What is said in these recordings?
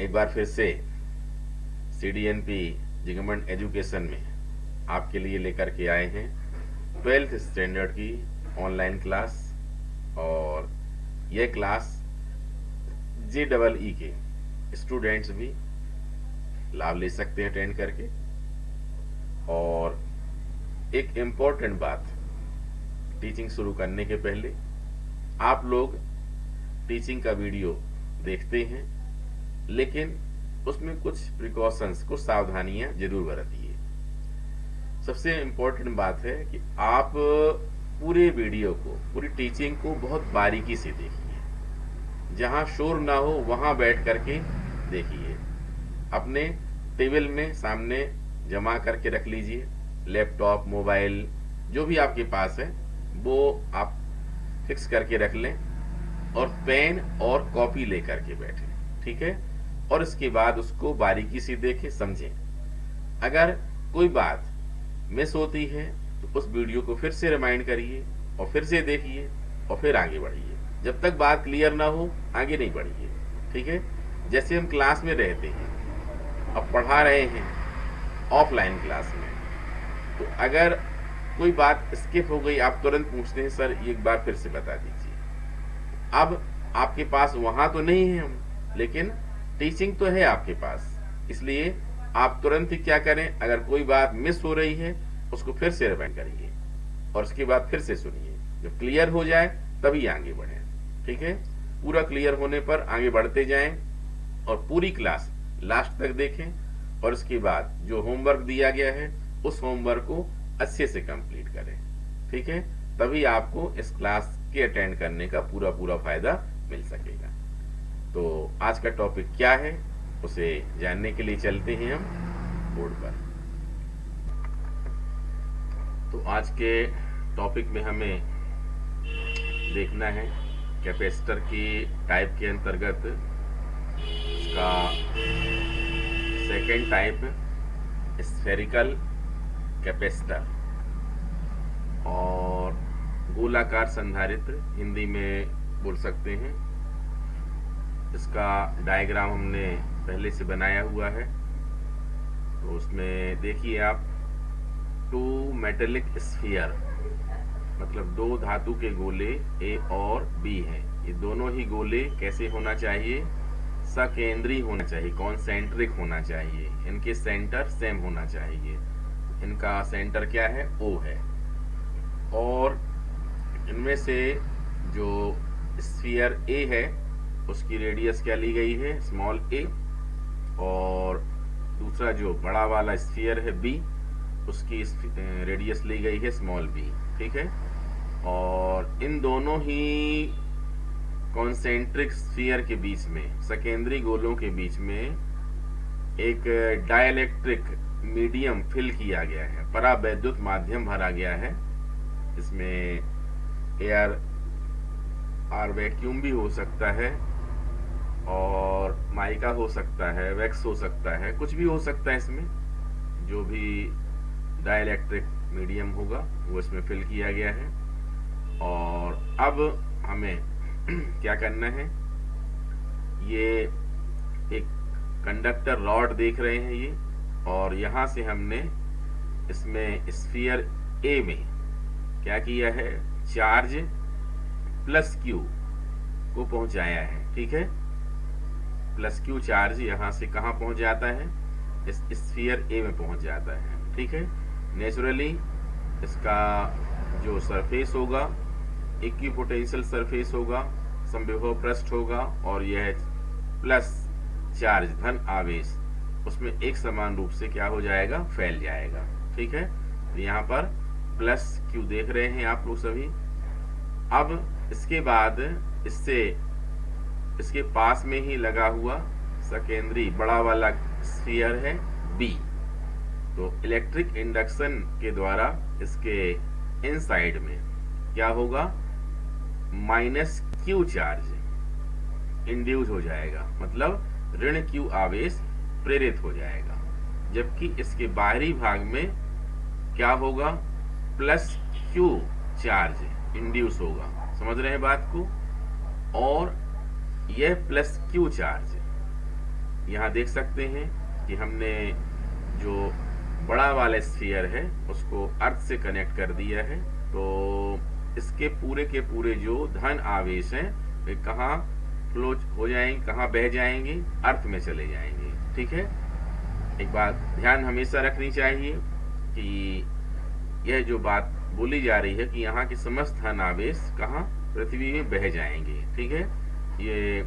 एक बार फिर से CDNP गवर्नमेंट एजुकेशन में आपके लिए लेकर के आए हैं 12th स्टैंडर्ड की ऑनलाइन क्लास। और यह क्लास JEE के स्टूडेंट्स भी लाभ ले सकते हैं अटेंड करके। और एक इम्पोर्टेंट बात, टीचिंग शुरू करने के पहले आप लोग टीचिंग का वीडियो देखते हैं, लेकिन उसमें कुछ प्रिकॉशंस, कुछ सावधानियां जरूर बरतिए। सबसे इम्पोर्टेंट बात है कि आप पूरे वीडियो को, पूरी टीचिंग को बहुत बारीकी से देखिए। जहां शोर ना हो वहां बैठ करके देखिए। अपने टेबल में सामने जमा करके रख लीजिए। लैपटॉप, मोबाइल जो भी आपके पास है वो आप फिक्स करके रख लें और पेन और कॉपी लेकर के बैठे, ठीक है। और इसके बाद उसको बारीकी से देखें, समझें। अगर कोई बात मिस होती है तो उस वीडियो को फिर से रिमाइंड करिए और फिर से देखिए और फिर आगे बढ़िए। जब तक बात क्लियर ना हो आगे नहीं बढ़िए, ठीक है। जैसे हम क्लास में रहते हैं, अब पढ़ा रहे हैं ऑफलाइन क्लास में, तो अगर कोई बात स्किप हो गई आप तुरंत पूछते हैं, सर एक बार फिर से बता दीजिए। अब आपके पास वहां तो नहीं है हम, लेकिन टीचिंग तो है आपके पास, इसलिए आप तुरंत ही क्या करें, अगर कोई बात मिस हो रही है उसको फिर से रिवाइंड करिए और उसके बाद फिर से सुनिए। जब क्लियर हो जाए तभी आगे बढ़े, ठीक है। पूरा क्लियर होने पर आगे बढ़ते जाएं और पूरी क्लास लास्ट तक देखें और उसके बाद जो होमवर्क दिया गया है उस होमवर्क को अच्छे से कंप्लीट करें, ठीक है। तभी आपको इस क्लास के अटेंड करने का पूरा पूरा फायदा मिल सकेगा। तो आज का टॉपिक क्या है उसे जानने के लिए चलते हैं हम बोर्ड पर। तो आज के टॉपिक में हमें देखना है कैपेसिटर की टाइप के अंतर्गत इसका सेकेंड टाइप स्फेरिकल कैपेसिटर और गोलाकार संधारित्र, हिंदी में बोल सकते हैं। इसका डायग्राम हमने पहले से बनाया हुआ है, तो उसमें देखिए आप, टू मेटेलिक स्फीयर मतलब दो धातु के गोले A और B हैं। ये दोनों ही गोले कैसे होना चाहिए, सकेंद्री होना चाहिए, कॉन्सेंट्रिक होना चाहिए। इनके सेंटर सेम होना चाहिए। इनका सेंटर क्या है, O है। और इनमें से जो स्फीयर A है उसकी रेडियस क्या ली गई है, स्मॉल a। और दूसरा जो बड़ा वाला स्फीयर है B, उसकी रेडियस ली गई है स्मॉल b, ठीक है। और इन दोनों ही कॉन्सेंट्रिक स्फीयर के बीच में, सकेंद्री गोलों के बीच में एक डाइलेक्ट्रिक मीडियम फिल किया गया है, परावैद्युत माध्यम भरा गया है। इसमें एयर और वैक्यूम भी हो सकता है और माइका हो सकता है, वैक्स हो सकता है, कुछ भी हो सकता है। इसमें जो भी डाइलेक्ट्रिक मीडियम होगा वो इसमें फिल किया गया है। और अब हमें क्या करना है, ये एक कंडक्टर रॉड देख रहे हैं ये, और यहां से हमने इसमें स्फीयर A में क्या किया है, चार्ज प्लस Q को पहुंचाया है, ठीक है। प्लस Q चार्ज यहां से कहां पहुंच जाता है, इस स्फीयर A में पहुंच जाता है, ठीक है। नेचुरली इसका जो सरफेस होगा इक्विपोटेंशियल सरफेस होगा, समविभव पृष्ठ होगा, और यह प्लस चार्ज धन आवेश उसमें एक समान रूप से क्या हो जाएगा, फैल जाएगा, ठीक है। तो यहाँ पर प्लस Q देख रहे हैं आप लोग सभी। अब इसके बाद इससे इसके पास में ही लगा हुआ सकेंद्री बड़ा वाला स्फीयर है B। तो इलेक्ट्रिक इंडक्शन के द्वारा इसके इनसाइड में क्या होगा, माइनस Q चार्ज इंड्यूस हो जाएगा, मतलब ऋण Q आवेश प्रेरित हो जाएगा। जबकि इसके बाहरी भाग में क्या होगा, प्लस Q चार्ज इंड्यूस होगा। समझ रहे हैं बात को। और यह प्लस Q चार्ज यहाँ देख सकते हैं कि हमने जो बड़ा वाला स्फीयर है उसको अर्थ से कनेक्ट कर दिया है, तो इसके पूरे के पूरे जो धन आवेश हैं वे कहाँ फ्लो हो जाएंगे, कहाँ बह जाएंगे, अर्थ में चले जाएंगे। ठीक है, एक बात ध्यान हमेशा रखनी चाहिए कि यह जो बात बोली जा रही है कि यहाँ के समस्त धन आवेश कहाँ, पृथ्वी में बह जाएंगे। ठीक है, ये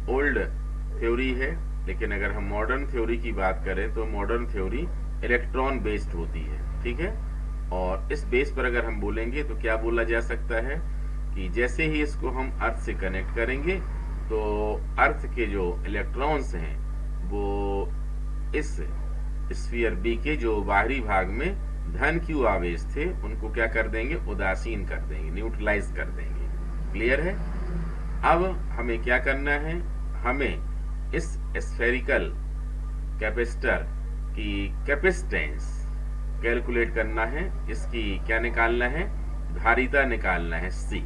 ओल्ड थ्योरी है, लेकिन अगर हम मॉडर्न थ्योरी की बात करें तो मॉडर्न थ्योरी इलेक्ट्रॉन बेस्ड होती है। ठीक है, और इस बेस पर अगर हम बोलेंगे तो क्या बोला जा सकता है कि जैसे ही इसको हम अर्थ से कनेक्ट करेंगे तो अर्थ के जो इलेक्ट्रॉन्स हैं वो इस स्फीयर बी के जो बाहरी भाग में धन क्यू आवेश थे उनको क्या कर देंगे, उदासीन कर देंगे, न्यूट्रलाइज कर देंगे। क्लियर है। अब हमें क्या करना है, हमें इस स्फेरिकल कैपेसिटर की कैपेसिटेंस कैलकुलेट करना है, इसकी क्या निकालना है, धारिता निकालना है C।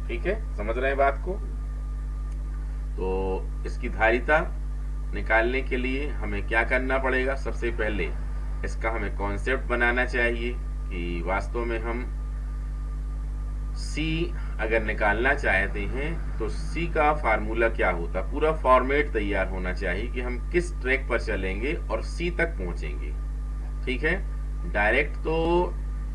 ठीक है, समझ रहे हैं बात को। तो इसकी धारिता निकालने के लिए हमें क्या करना पड़ेगा, सबसे पहले इसका हमें कॉन्सेप्ट बनाना चाहिए कि वास्तव में हम C अगर निकालना चाहते हैं तो C का फार्मूला क्या होता, पूरा फॉर्मेट तैयार होना चाहिए कि हम किस ट्रैक पर चलेंगे और C तक पहुंचेंगे। ठीक है, डायरेक्ट तो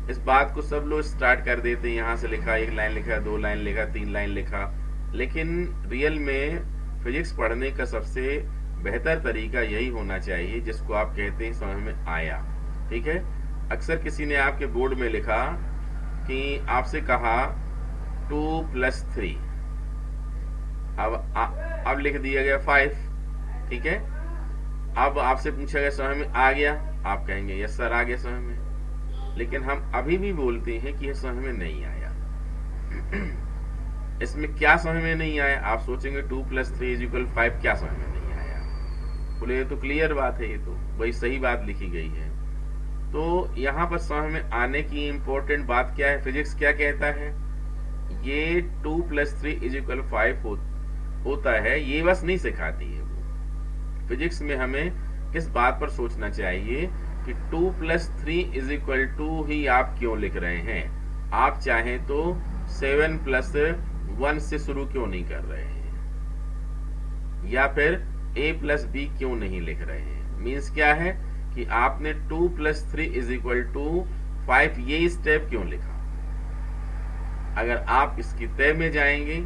इस बात को सब लोग स्टार्ट कर देते हैं, यहां से लिखा, एक लाइन लिखा, 2 लाइन लिखा, 3 लाइन लिखा, लेकिन रियल में फिजिक्स पढ़ने का सबसे बेहतर तरीका यही होना चाहिए जिसको आप कहते हैं समझ में आया। ठीक है, अक्सर किसी ने आपके बोर्ड में लिखा कि आपसे कहा 2 + 3, अब लिख दिया गया 5। ठीक है, अब आपसे पूछा गया समझ में आ गया, आप कहेंगे यस सर आ गया समझ में, लेकिन हम अभी भी बोलते हैं कि यह समझ में नहीं आया। इसमें क्या समझ में नहीं आया, आप सोचेंगे 2 + 3 = 5, क्या समझ में नहीं आया, बोले ये तो क्लियर बात है, ये तो वही सही बात लिखी गई है। तो यहाँ पर समझ में आने की इंपॉर्टेंट बात क्या है, फिजिक्स क्या कहता है, ये 2 + 3 = 5 होता है, ये बस नहीं सिखाती है वो। फिजिक्स में हमें किस बात पर सोचना चाहिए कि 2 + 3 = ही आप क्यों लिख रहे हैं, आप चाहें तो 7 + 1 से शुरू क्यों नहीं कर रहे हैं, या फिर A + B क्यों नहीं लिख रहे हैं। मीन्स क्या है कि आपने 2 + 3 = 5 ये स्टेप क्यों लिखा। अगर आप इसकी तय में जाएंगे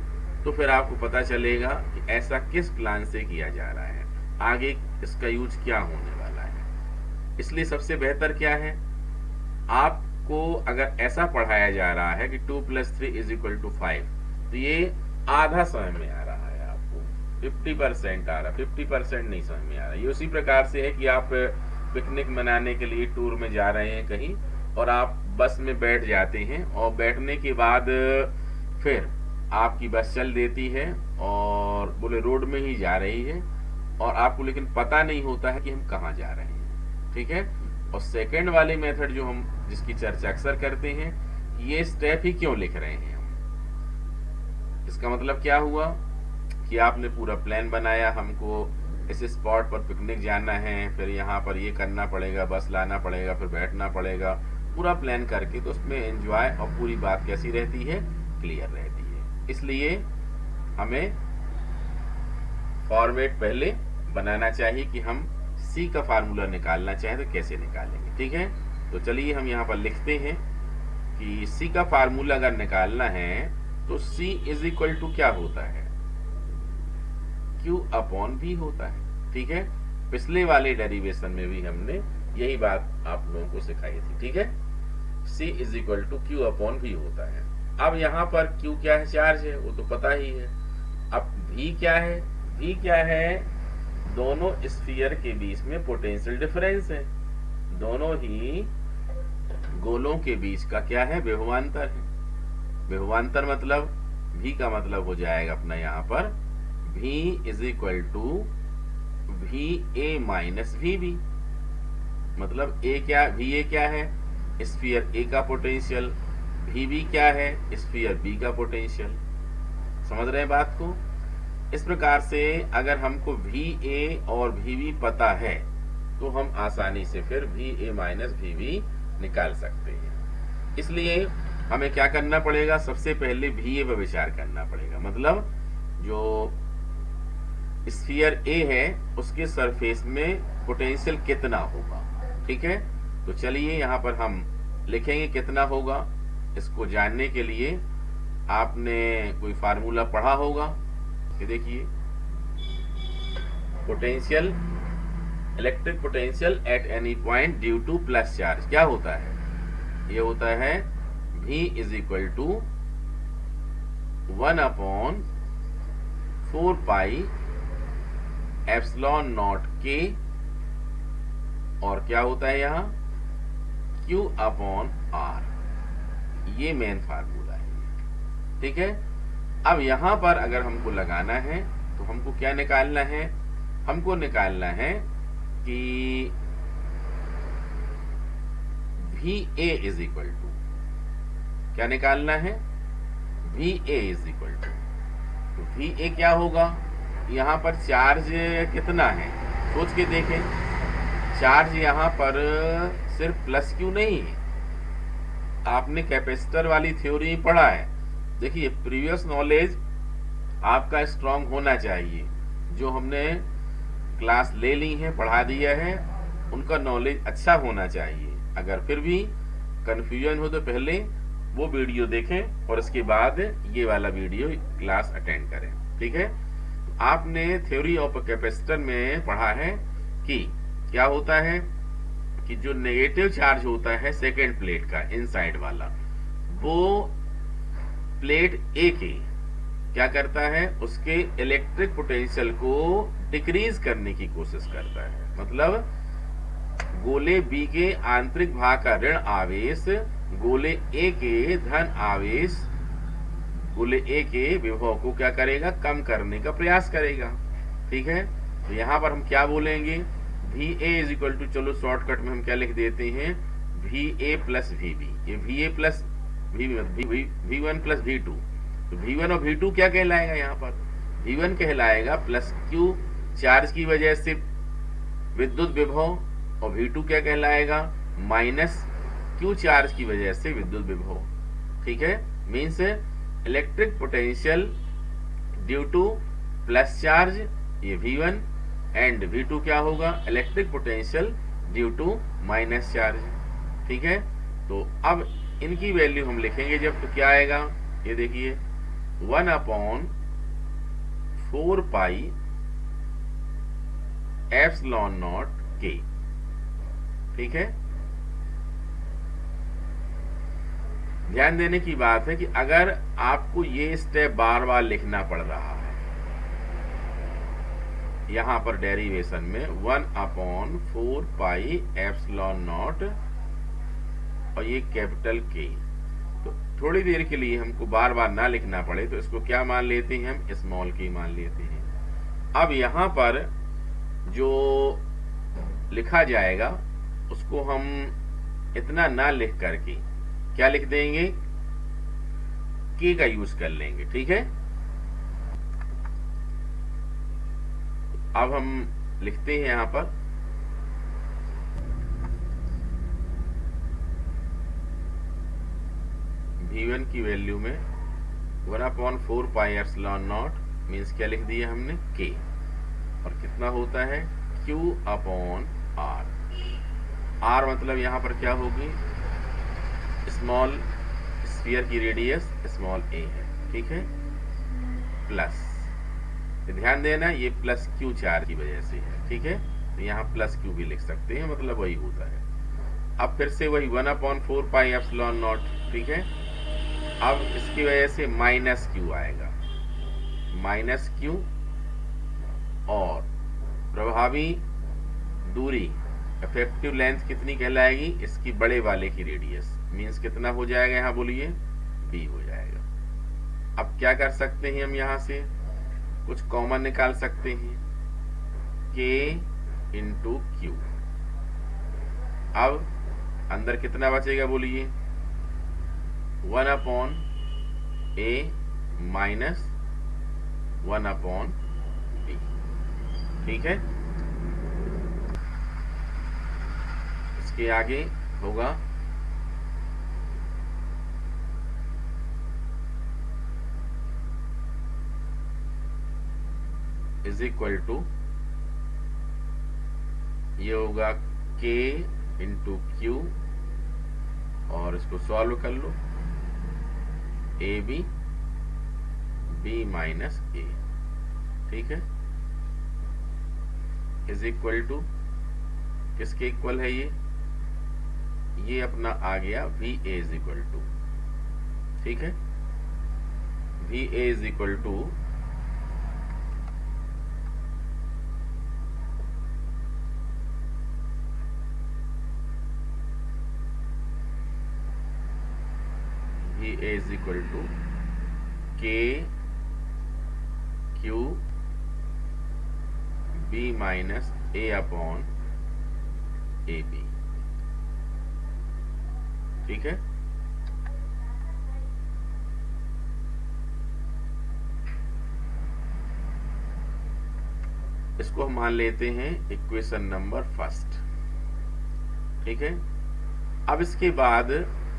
तो फिर आपको पता चलेगा कि ऐसा किस प्लान से किया जा रहा है, आगे इसका यूज क्या होने वाला है। इसलिए सबसे बेहतर क्या है, आपको अगर ऐसा पढ़ाया जा रहा है कि 2 + 3 = 5, तो ये आधा समझ में आ रहा है, आपको 50% आ रहा, 50% नहीं समझ में आ रहा। ये उसी प्रकार से है कि आप पिकनिक मनाने के लिए टूर में जा रहे हैं कहीं, और आप बस में बैठ जाते हैं, और बैठने के बाद फिर आपकी बस चल देती है और बोले रोड में ही जा रही है, और आपको लेकिन पता नहीं होता है कि हम कहाँ जा रहे हैं। ठीक है, और सेकंड वाले मेथड जो हम जिसकी चर्चा अक्सर करते हैं, ये स्टेप ही क्यों लिख रहे हैं हम। इसका मतलब क्या हुआ कि आपने पूरा प्लान बनाया, हमको इस स्पॉट पर पिकनिक जाना है, फिर यहाँ पर ये करना पड़ेगा, बस लाना पड़ेगा, फिर बैठना पड़ेगा, पूरा प्लान करके तो उसमें एंजॉय और पूरी बात कैसी रहती है, क्लियर रहती है। इसलिए हमें फॉर्मेट पहले बनाना चाहिए कि हम C का फार्मूला निकालना चाहें तो कैसे निकालेंगे। ठीक है, तो चलिए हम यहाँ पर लिखते हैं कि C का फार्मूला अगर निकालना है तो C = क्या होता है, Q/V होता है। ठीक है, पिछले वाले डेरिवेशन में भी हमने यही बात आप लोगों को सिखाई थी। ठीक है, C = Q/V होता है। अब यहाँ पर Q क्या है, चार्ज है, वो तो पता ही है। अब V क्या है, V क्या है, दोनों स्फीयर के बीच में पोटेंशियल डिफरेंस है, दोनों ही गोलों के बीच का क्या है, विभवांतर है। विभवांतर मतलब V का मतलब हो जाएगा अपना यहाँ पर V = VA - VB, मतलब VA क्या है, स्फीयर A का पोटेंशियल, VB क्या है, स्फीयर B का पोटेंशियल। समझ रहे हैं बात को। इस प्रकार से अगर हमको वी ए और वी बी पता है तो हम आसानी से फिर V A minus V B निकाल सकते हैं। इसलिए हमें क्या करना पड़ेगा, सबसे पहले वी ए पर विचार करना पड़ेगा। मतलब जो स्फीयर ए है उसके सरफेस में पोटेंशियल कितना होगा। ठीक है, तो चलिए यहाँ पर हम लिखेंगे कितना होगा। इसको जानने के लिए आपने कोई फार्मूला पढ़ा होगा। ये देखिए, potential, electric potential at any point due to plus charge क्या होता है, ये होता है V is equal to 1/4 pi epsilon naught के, और क्या होता है यहाँ Q/R। ये मेन फार्मूला है। ठीक है, अब यहां पर अगर हमको लगाना है तो हमको क्या निकालना है, हमको निकालना है कि V A is equal to, क्या निकालना है, V A is equal to, तो वी ए क्या होगा, यहाँ पर चार्ज कितना है सोच के देखें। चार्ज यहाँ पर सिर्फ प्लस क्यू नहीं है, आपने कैपेसिटर वाली थ्योरी पढ़ा है। देखिए, प्रीवियस नॉलेज आपका स्ट्रांग होना चाहिए। जो हमने क्लास ले ली है, पढ़ा दिया है, उनका नॉलेज अच्छा होना चाहिए। अगर फिर भी कंफ्यूजन हो तो पहले वो वीडियो देखें और उसके बाद ये वाला वीडियो क्लास अटेंड करें। ठीक है, आपने थ्योरी ऑफ कैपेसिटर में पढ़ा है कि क्या होता है कि जो नेगेटिव चार्ज होता है सेकेंड प्लेट का, इनसाइड वाला, वो प्लेट ए के क्या करता है, उसके इलेक्ट्रिक पोटेंशियल को डिक्रीज करने की कोशिश करता है। मतलब गोले बी के आंतरिक भाग का ऋण आवेश गोले ए के धन आवेश, गोले ए के विभव को क्या करेगा, कम करने का प्रयास करेगा। ठीक है, तो यहां पर हम क्या बोलेंगे, V A is equal to, चलो शॉर्टकट में हम क्या लिख देते हैं, V A plus V B. ये V A plus V one plus V two, तो वी वन और वी टू क्या कहलाएगा, यहाँ पर वी वन कहलाएगा प्लस क्यू चार्ज की वजह से विद्युत विभव, और वी टू क्या कहलाएगा, माइनस क्यू चार्ज की वजह से विद्युत विभव। ठीक है, means electric potential due to plus charge, ये V one, and V two क्या होगा, electric potential due to minus charge. ठीक है, तो अब इनकी वैल्यू हम लिखेंगे जब, तो क्या आएगा, ये देखिए 1/4 पाई एप्सिलॉन नॉट के। ठीक है, ध्यान देने की बात है कि अगर आपको ये स्टेप बार बार लिखना पड़ रहा है यहां पर डेरिवेशन में 1/4 पाई एप्सिलॉन नॉट और ये कैपिटल के, तो थोड़ी देर के लिए हमको बार बार ना लिखना पड़े तो इसको क्या मान लेते हैं, हम स्मॉल के मान लेते हैं। अब यहां पर जो लिखा जाएगा उसको हम इतना ना लिख करके क्या लिख देंगे, के का यूज कर लेंगे। ठीक है, अब हम लिखते हैं यहां पर V1 की वैल्यू में 1/4 पाई एप्सिलॉन नॉट, मीन्स क्या लिख दिया हमने, के, और कितना होता है Q/R। R मतलब यहां पर क्या होगी, स्मॉल स्फीयर की रेडियस स्मॉल a है। ठीक है, प्लस, ध्यान देना ये प्लस क्यू चार्ज की वजह से है। ठीक है, तो यहाँ प्लस क्यू भी लिख सकते हैं, मतलब वही होता है। अब फिर से वही 1/4 पाई एप्सिलॉन नॉट। ठीक है, अब इसकी वजह से माइनस क्यू आएगा, माइनस क्यू, और प्रभावी दूरी इफेक्टिव लेंथ कितनी कहलाएगी, इसकी बड़े वाले की रेडियस, मीन्स कितना हो जाएगा, यहाँ बोलिए b हो जाएगा। अब क्या कर सकते हैं हम, यहाँ से कुछ कॉमन निकाल सकते हैं, k इंटू क्यू। अब अंदर कितना बचेगा बोलिए, 1/a माइनस 1/4। ठीक है। इसके आगे होगा इज इक्वल टू, ये होगा K इंटू क्यू, और इसको सॉल्व कर लो, ए बी माइनस ए, ठीक है। इज इक्वल टू किसके इक्वल है ये अपना आ गया V A is equal to, ठीक है। V A is equal to is equal to K Q B minus A upon AB, ठीक है। इसको हम मान लेते हैं इक्वेशन नंबर फर्स्ट, ठीक है। अब इसके बाद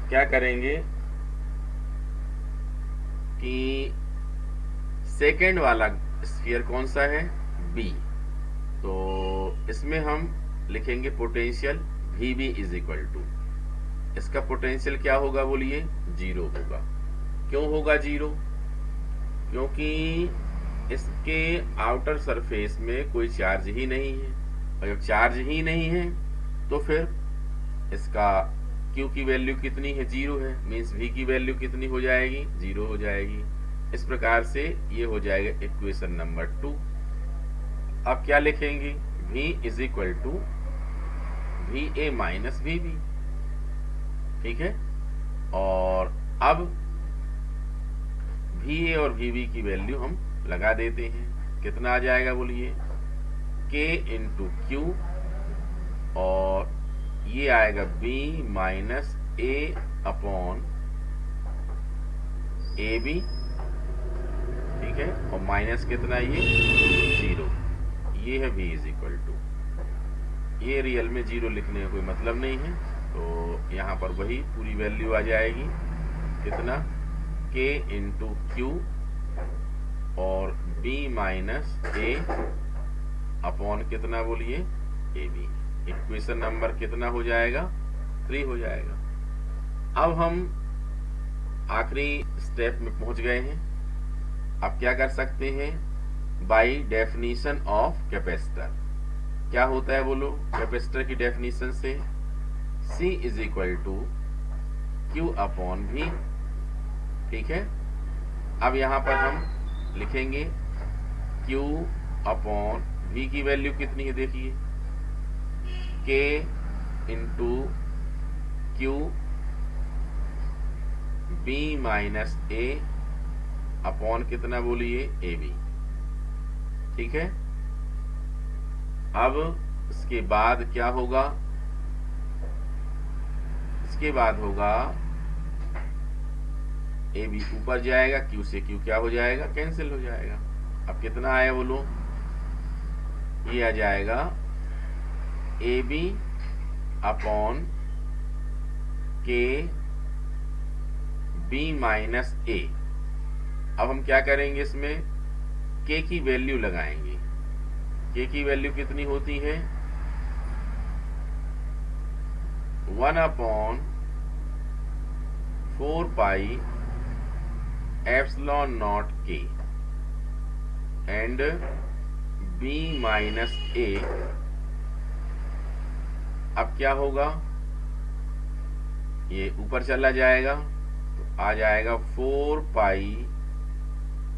क्या करेंगे कि सेकेंड वाला स्फीयर कौन सा है, बी, तो इसमें हम लिखेंगे potential V B is equal to, इसका पोटेंशियल क्या होगा बोलिए, 0 होगा। क्यों होगा 0? क्योंकि इसके आउटर सरफेस में कोई चार्ज ही नहीं है, और जब चार्ज ही नहीं है तो फिर इसका Q की वैल्यू कितनी है, 0 है, मीन्स V की वैल्यू कितनी हो जाएगी, 0 हो जाएगी। इस प्रकार से ये हो जाएगा इक्वेशन नंबर 2। अब क्या लिखेंगे, V is equal to V A minus V B, ठीक है। और अब वी ए और वी बी की वैल्यू हम लगा देते हैं, कितना आ जाएगा बोलिए, K इंटू क्यू, और ये आएगा B minus A upon A B, ठीक है। और माइनस कितना, ये 0, ये है V इज इक्वल टू, ये रियल में 0 लिखने का कोई मतलब नहीं है, तो यहाँ पर वही पूरी वैल्यू आ जाएगी, कितना, K इंटू क्यू और B माइनस A अपॉन कितना बोलिए, ए बी। इक्वेशन नंबर कितना हो जाएगा, 3 हो जाएगा। अब हम आखिरी स्टेप में पहुंच गए हैं। अब क्या कर सकते हैं, बाय डेफिनेशन ऑफ कैपेसिटर, क्या होता है बोलो, कैपेसिटर की डेफिनेशन से C is equal to Q upon V, ठीक है। अब यहां पर हम लिखेंगे Q अपॉन V की वैल्यू कितनी है, देखिए K into Q B minus A upon कितना बोलिए, ए बी, ठीक है। अब इसके बाद क्या होगा, इसके बाद होगा ए बी ऊपर जाएगा, क्यू से क्यू क्या हो जाएगा, कैंसिल हो जाएगा। अब कितना आया बोलो, ये आ जाएगा ए बी अपॉन के बी माइनस ए। अब हम क्या करेंगे, इसमें के की वैल्यू लगाएंगे, के की वैल्यू कितनी होती है, 1 अपॉन 4 पाई एप्सिलॉन नॉट के एंड बी माइनस ए। अब क्या होगा, ये ऊपर चला जाएगा तो आ जाएगा 4 पाई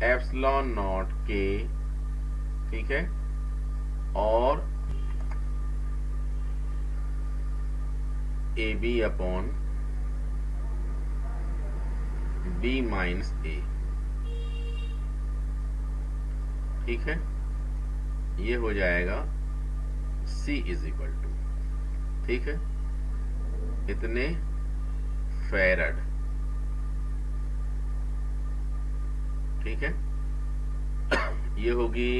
एप्सिलॉन नॉट के, ठीक है, और A B upon B minus A, ठीक है। ये हो जाएगा C इज इक्वल टू, ठीक है, इतने फैरड, ठीक है। ये होगी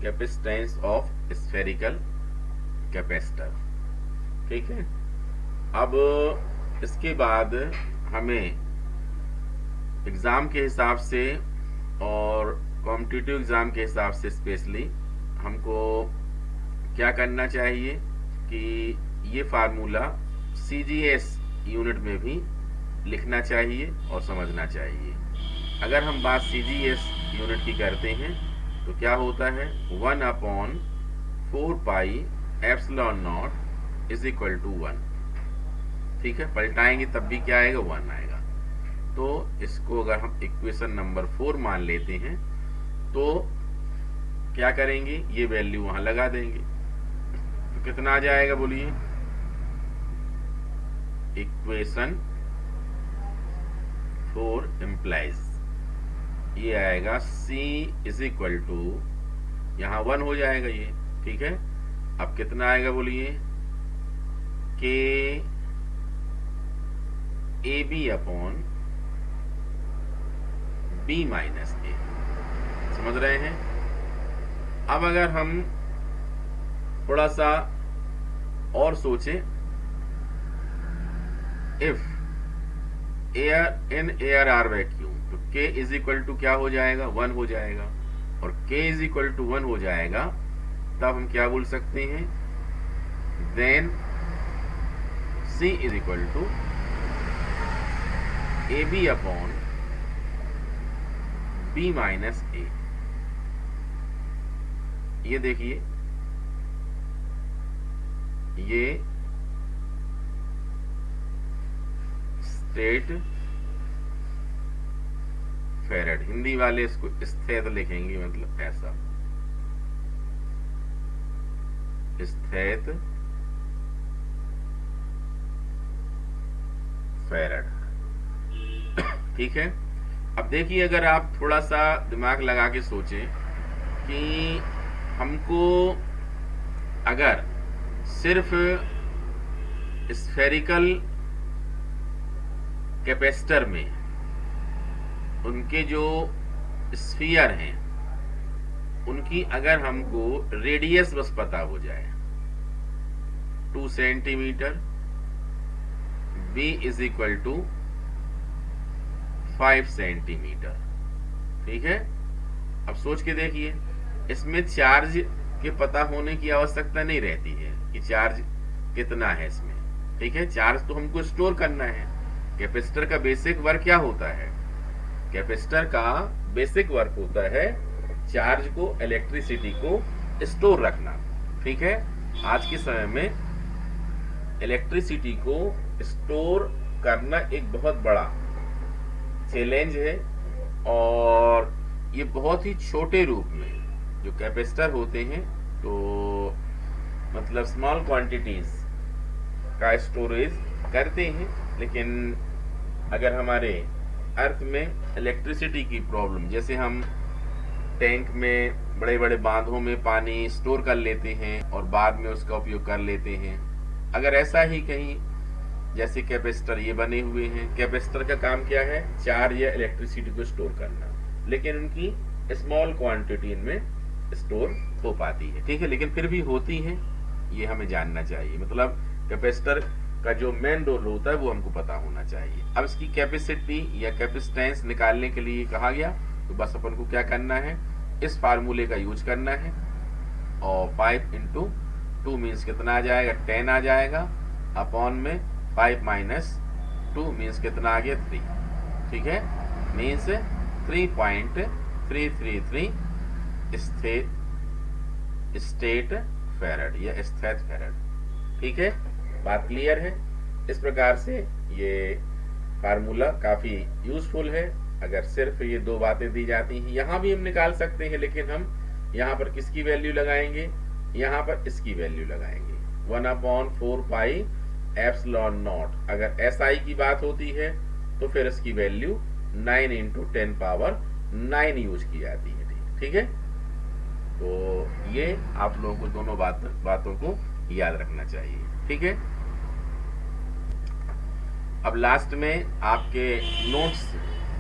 कैपेसिटेंस ऑफ स्फेरिकल कैपेसिटर। ठीक है, अब इसके बाद हमें एग्ज़ाम के हिसाब से और कॉम्पिटिटिव एग्ज़ाम के हिसाब से स्पेशली हमको क्या करना चाहिए कि ये फार्मूला CGS यूनिट में भी लिखना चाहिए और समझना चाहिए। अगर हम बात CGS यूनिट की करते हैं तो क्या होता है, 1/4 pi epsilon naught is equal to 1। ठीक है, पलटाएंगे तब भी क्या आएगा, 1 आएगा। तो इसको अगर हम इक्वेशन नंबर 4 मान लेते हैं तो क्या करेंगे, ये वैल्यू वहां लगा देंगे तो कितना आ जाएगा, बोलिए। इक्वेशन 4 इम्प्लाइज ये आएगा C इज इक्वल टू, यहाँ 1 हो जाएगा ये। ठीक है, अब कितना आएगा, बोलिए, K AB upon B minus A। समझ रहे हैं। अब अगर हम थोड़ा सा और सोचें, if air in air or vacuum, तो K इज इक्वल टू क्या हो जाएगा, 1 हो जाएगा, और K इज इक्वल टू 1 हो जाएगा, तब हम क्या बोल सकते हैं, then C is equal to AB upon B minus A। ये देखिए, ये स्टेट फेरेड, हिंदी वाले इसको स्थित लिखेंगे, मतलब ऐसा स्थित फेरेड। ठीक है, अब देखिए, अगर आप थोड़ा सा दिमाग लगा के सोचें कि हमको अगर सिर्फ स्फेरिकल कैपेसिटर में उनके जो स्फीयर हैं उनकी अगर हमको रेडियस बस पता हो जाए, 2 centimetre, B is equal to 5 centimetre. ठीक है, अब सोच के देखिए, इसमें चार्ज के पता होने की आवश्यकता नहीं रहती है कि चार्ज कितना है इसमें। ठीक है, चार्ज तो हमको स्टोर करना है। कैपेसिटर का बेसिक वर्क क्या होता है, कैपेसिटर का बेसिक वर्क होता है चार्ज को, इलेक्ट्रिसिटी को स्टोर रखना। ठीक है, आज के समय में इलेक्ट्रिसिटी को स्टोर करना एक बहुत बड़ा चैलेंज है, और ये बहुत ही छोटे रूप में जो कैपेसिटर होते हैं, तो मतलब स्मॉल क्वांटिटीज का स्टोरेज करते हैं। लेकिन अगर हमारे अर्थ में इलेक्ट्रिसिटी की प्रॉब्लम, जैसे हम टैंक में, बड़े बड़े बांधों में पानी स्टोर कर लेते हैं और बाद में उसका उपयोग कर लेते हैं, अगर ऐसा ही कहीं जैसे कैपेसिटर ये बने हुए हैं, कैपेसिटर का काम क्या है, चार्ज या इलेक्ट्रिसिटी को स्टोर करना, लेकिन उनकी स्मॉल क्वांटिटी में स्टोर हो पाती है। ठीक है, लेकिन फिर भी होती है, ये हमें जानना चाहिए। मतलब कैपेसिटर का जो मेन रोल होता है वो हमको पता होना चाहिए। अब इसकी कैपेसिटी या कैपेसिटेंस निकालने के लिए कहा गया, तो बस अपन को क्या करना है, इस फार्मूले का यूज करना है, और 5 इंटू 2 मीन्स कितना आ जाएगा, 10 आ जाएगा, अपॉन में 5 माइनस 2 मीन्स कितना आ गया, 3। ठीक है, मीन्स 3.333 स्टेट फेरेड या स्थित फेरेड। ठीक है, बात क्लियर है। इस प्रकार से ये फार्मूला काफी यूजफुल है। अगर सिर्फ ये 2 बातें दी जाती हैं, यहाँ भी हम निकाल सकते हैं, लेकिन हम यहाँ पर किसकी वैल्यू लगाएंगे, यहाँ पर इसकी वैल्यू लगाएंगे, 1/4 पाई एप्सिलॉन नॉट। अगर SI की बात होती है तो फिर इसकी वैल्यू 9 इंटू 10 पावर 9 यूज की जाती है। ठीक है, तो ये आप लोगों को दोनों बातों को याद रखना चाहिए। ठीक है, अब लास्ट में आपके नोट्स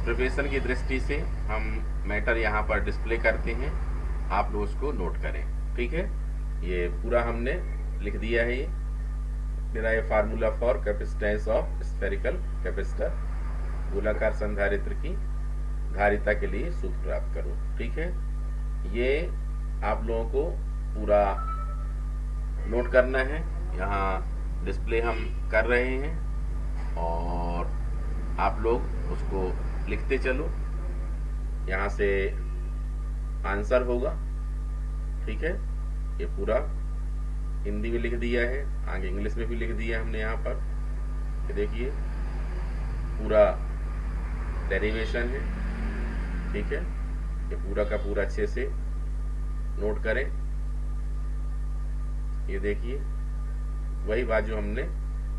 प्रिपरेशन की दृष्टि से हम मैटर यहाँ पर डिस्प्ले करते हैं। आप लोग उसको नोट करें। ठीक है, ये पूरा हमने लिख दिया है। ये derive formula for capacitance of spherical capacitor, गोलाकार संधारित्र की धारिता के लिए सूत्र प्राप्त करो। ठीक है, ये आप लोगों को पूरा नोट करना है। यहाँ डिस्प्ले हम कर रहे हैं और आप लोग उसको लिखते चलो। यहाँ से आंसर होगा। ठीक है, ये पूरा हिंदी में लिख दिया है, आगे इंग्लिश में भी लिख दिया हमने यहाँ पर। ये देखिए पूरा डेरिवेशन है। ठीक है, ये पूरा का पूरा अच्छे से नोट करें। ये देखिए वही बात जो हमने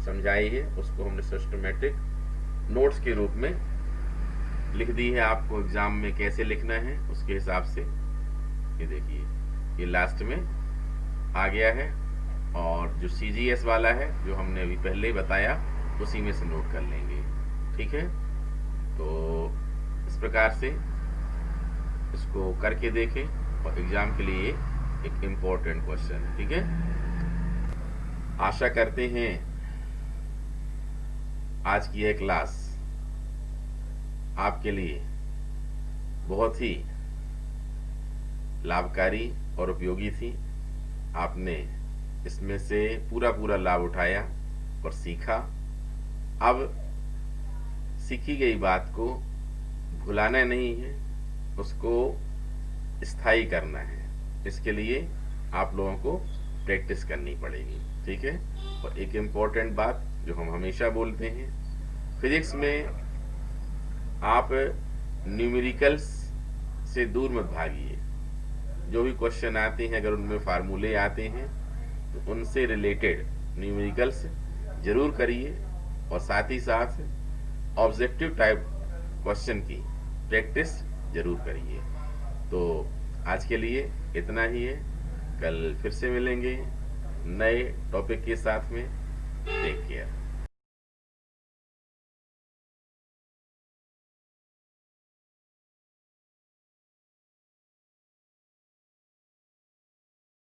समझाई है उसको हमने सिस्टमेटिक नोट्स के रूप में लिख दी है। आपको एग्जाम में कैसे लिखना है उसके हिसाब से ये देखिए ये लास्ट में आ गया है, और जो CGS वाला है जो हमने अभी पहले ही बताया उसी में से नोट कर लेंगे। ठीक है, तो इस प्रकार से इसको करके देखें और एग्जाम के लिए एक इम्पोर्टेंट क्वेश्चन है। ठीक है, आशा करते हैं आज की यह क्लास आपके लिए बहुत ही लाभकारी और उपयोगी थी। आपने इसमें से पूरा लाभ उठाया और सीखा। अब सीखी गई बात को भुलाना नहीं है, उसको स्थायी करना है। इसके लिए आप लोगों को प्रैक्टिस करनी पड़ेगी। ठीक है, और एक इम्पोर्टेंट बात जो हम हमेशा बोलते हैं, फिजिक्स में आप न्यूमेरिकल्स से दूर मत भागिए। जो भी क्वेश्चन आते हैं अगर उनमें फार्मूले आते हैं तो उनसे रिलेटेड न्यूमेरिकल्स जरूर करिए, और साथ ही साथ ऑब्जेक्टिव टाइप क्वेश्चन की प्रैक्टिस जरूर करिए। तो आज के लिए इतना ही है, कल फिर से मिलेंगे नए टॉपिक के साथ में। Take care.